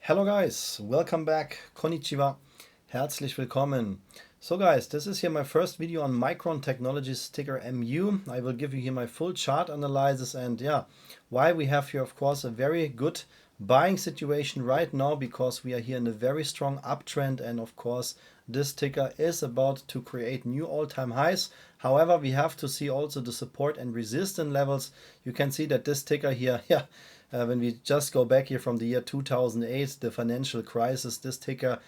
Hello guys, welcome back, konnichiwa, herzlich willkommen. So guys, this is here my first video on Micron Technologies ticker MU. I will give you here my full chart analysis and why we have here of course a very good buying situation right now, because we are here in a very strong uptrend and of course this ticker is about to create new all-time highs. However, we have to see also the support and resistance levels. You can see that this ticker here, when we just go back here from the year 2008, the financial crisis, this ticker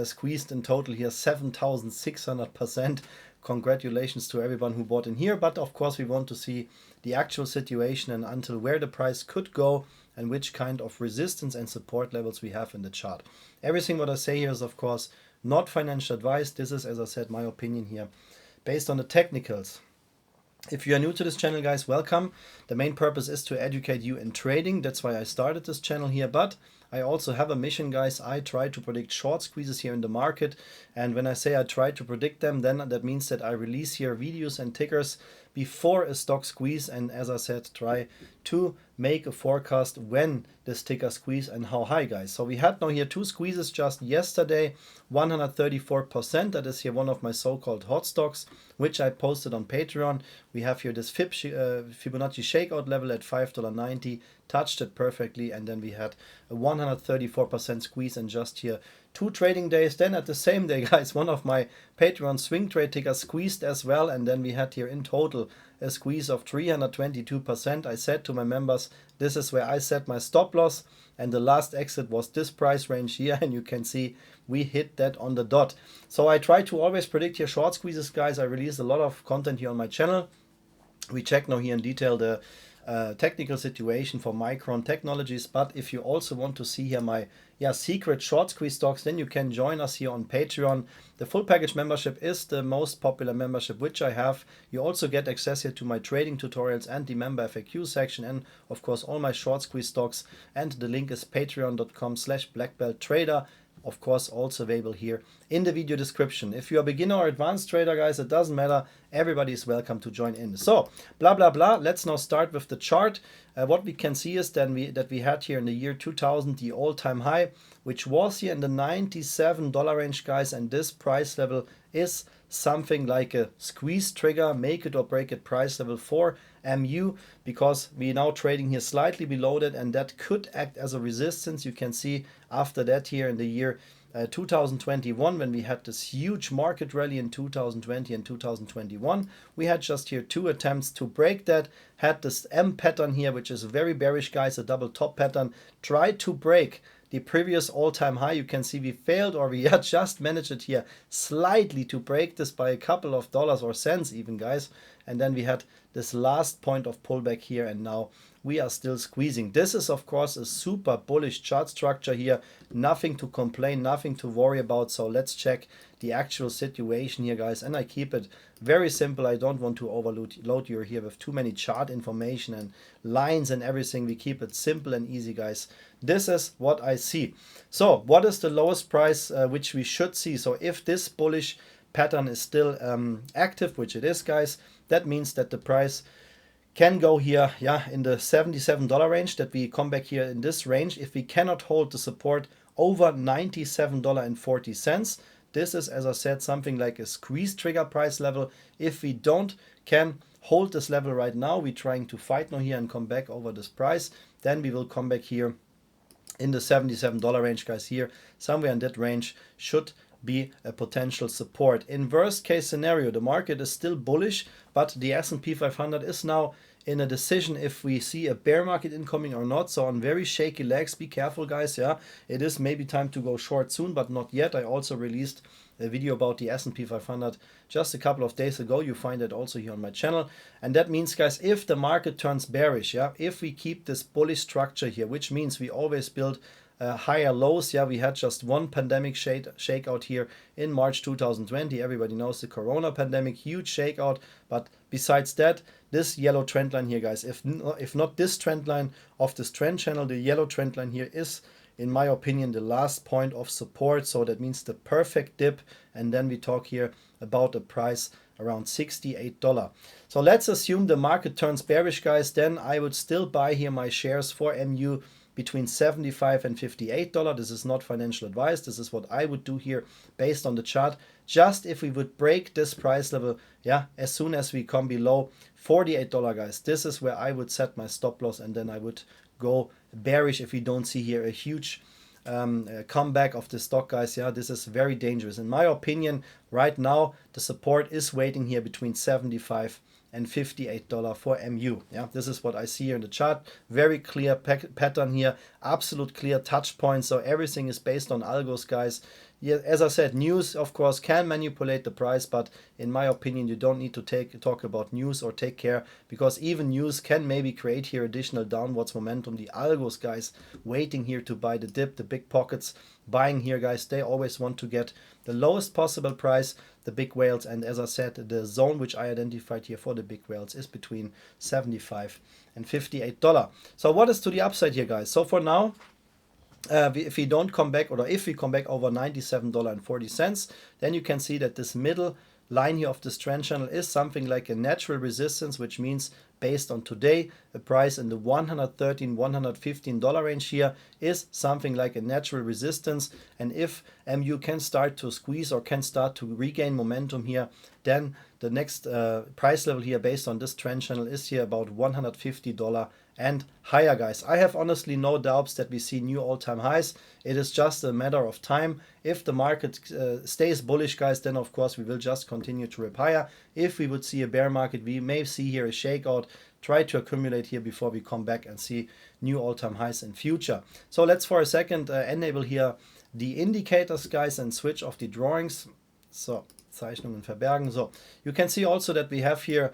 squeezed in total here 7,600%. Congratulations to everyone who bought in here. But of course, we want to see the actual situation and until where the price could go and which kind of resistance and support levels we have in the chart. Everything what I say here is of course not financial advice. This is, as I said, my opinion here based on the technicals. If you are new to this channel, guys, welcome. The main purpose is to educate you in trading. That's why I started this channel here. But I also have a mission, guys. I try to predict short squeezes here in the market. And when I say I try to predict them, then that means that I release here videos and tickers before a stock squeeze. And as I said, try to make a forecast when this ticker squeeze and how high, guys. So we had now here two squeezes just yesterday, 134%. That is here one of my so-called hot stocks, which I posted on Patreon. We have here this Fibonacci shakeout level at $5.90, touched it perfectly, and then we had a 134% squeeze in just here 2 trading days. Then at the same day, guys, one of my Patreon swing trade tickers squeezed as well, and then we had here in total a squeeze of 322%. I said to my members, this is where I set my stop loss, and the last exit was this price range here, and you can see we hit that on the dot. So I try to always predict here short squeezes, guys. I release a lot of content here on my channel. We check now here in detail the technical situation for Micron Technologies. But if you also want to see here my secret short squeeze stocks, then you can join us here on Patreon. The full package membership is the most popular membership which I have. You also get access here to my trading tutorials and the member FAQ section, and of course all my short squeeze stocks, and the link is patreon.com/blackbelttrader. Of course, also available here in the video description. If you're a beginner or advanced trader, guys, it doesn't matter. Everybody is welcome to join in. So, blah, blah, blah. Let's now start with the chart. What we can see is then that we had here in the year 2000 the all-time high, which was here in the $97 range, guys. And this price level is something like a squeeze trigger, make it or break it price level for MU, because we now trading here slightly below that, and that could act as a resistance. You can see after that here in the year 2021, when we had this huge market rally in 2020 and 2021, we had just here 2 attempts to break that, had this M pattern here, which is very bearish, guys, a double top pattern, tried to break the previous all-time high. You can see we failed, or we just managed it here slightly to break this by a couple of dollars or cents even, guys. And then we had this last point of pullback here, and now we are still squeezing. This is of course a super bullish chart structure here. Nothing to complain, nothing to worry about. So let's check the actual situation here, guys. And I keep it very simple. I don't want to overload you here with too many chart information and lines and everything. We keep it simple and easy, guys. This is what I see. So what is the lowest price which we should see? So if this bullish pattern is still active, which it is, guys, that means that the price can go here in the $77 range, that we come back here in this range. If we cannot hold the support over $97.40, this is, as I said, something like a squeeze trigger price level. If we can hold this level right now, we're trying to fight now here and come back over this price, then we will come back here in the $77 range, guys. Here somewhere in that range should be a potential support. In worst case scenario, the market is still bullish, but the S&P 500 is now in a decision if we see a bear market incoming or not. So on very shaky legs, be careful, guys. It is maybe time to go short soon, but not yet. I also released a video about the S&P 500 just a couple of days ago. You find it also here on my channel. And that means, guys, if the market turns bearish, if we keep this bullish structure here, which means we always build higher lows. We had just one pandemic shakeout here in March 2020. Everybody knows the Corona pandemic, huge shakeout. But besides that, this yellow trend line here, guys, if not this trend line of this trend channel, the yellow trend line here is, in my opinion, the last point of support. So that means the perfect dip. And then we talk here about a price around $68. So let's assume the market turns bearish, guys. Then I would still buy here my shares for MU between $75 and $58. This is not financial advice. This is what I would do here based on the chart. Just if we would break this price level, yeah, as soon as we come below $48, guys, this is where I would set my stop loss, and then I would go bearish if we don't see here a huge comeback of the stock, guys. Yeah, this is very dangerous. In my opinion, right now, the support is waiting here between $75 and $58 for MU. Yeah, this is what I see here in the chart. Very clear pattern here, absolute clear touch points. So everything is based on algos, guys. Yeah, as I said, news of course can manipulate the price, but in my opinion, you don't need to talk about news or take care, because even news can maybe create here additional downwards momentum. The algos, guys, waiting here to buy the dip, the big pockets buying here, guys, they always want to get the lowest possible price, the big whales. And as I said, the zone which I identified here for the big whales is between $75 and $58. So what is to the upside here, guys? So for now, if we don't come back, or if we come back over $97.40, then you can see that this middle line here of this trend channel is something like a natural resistance, which means based on today, the price in the $113, $115 range here is something like a natural resistance. And if MU can start to squeeze or can start to regain momentum here, then the next price level here based on this trend channel is here about $150 and higher, guys. I have honestly no doubts that we see new all-time highs. It is just a matter of time. If the market stays bullish, guys, then of course we will just continue to rip higher. If we would see a bear market, we may see here a shakeout, try to accumulate here before we come back and see new all-time highs in future. So let's for a second enable here the indicators, guys, and switch off the drawings. So Zeichnungen verbergen. So you can see also that we have here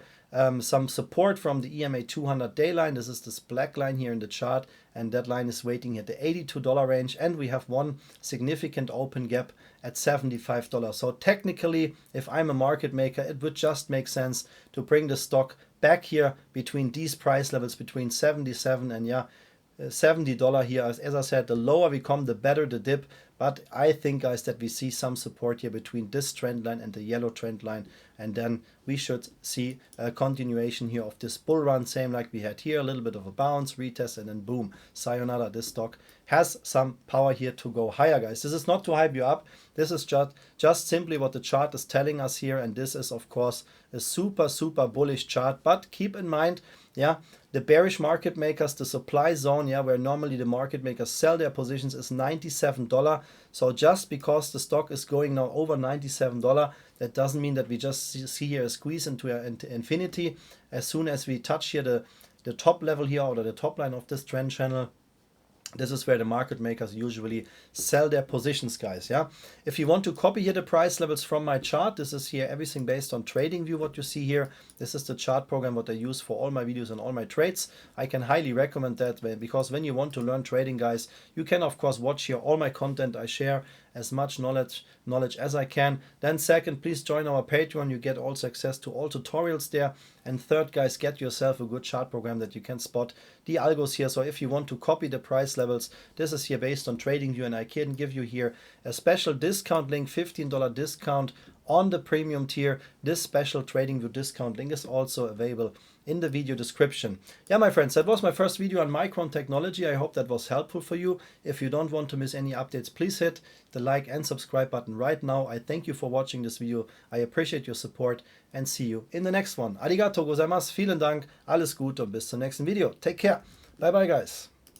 some support from the EMA 200 day line. This is this black line here in the chart, and that line is waiting at the $82 range, and we have one significant open gap at $75. So technically, if I'm a market maker, it would just make sense to bring the stock back here between these price levels, between 77 and $70 here. As I said, the lower we come, the better the dip. But I think, guys, that we see some support here between this trend line and the yellow trend line, and then we should see a continuation here of this bull run, same like we had here, a little bit of a bounce, retest, and then boom, sayonara. This stock has some power here to go higher, guys. This is not to hype you up. This is just simply what the chart is telling us here, and this is of course a super bullish chart. But keep in mind, yeah, the bearish market makers, the supply zone, yeah, where normally the market makers sell their positions, is $97. So just because the stock is going now over $97, that doesn't mean that we just see here a squeeze into infinity. As soon as we touch here the top level here, or the top line of this trend channel, this is where the market makers usually sell their positions, guys. Yeah. If you want to copy here the price levels from my chart, this is here everything based on TradingView. What you see here, this is the chart program what I use for all my videos and all my trades. I can highly recommend that, because when you want to learn trading, guys, you can of course watch here all my content. I share as much knowledge as I can. Then second, please join our Patreon. You get also access to all tutorials there. And third, guys, get yourself a good chart program that you can spot the algos here. So if you want to copy the price levels, this is here based on TradingView, and I can give you here a special discount link, $15 discount on the premium tier. This special TradingView discount link is also available in the video description. Yeah, my friends, that was my first video on Micron technology. I hope that was helpful for you. If you don't want to miss any updates, please hit the like and subscribe button right now. I thank you for watching this video. I appreciate your support, and see you in the next one. Arigato gozaimasu, vielen Dank, alles Gute und bis zum nächsten Video. Take care. Bye bye, guys.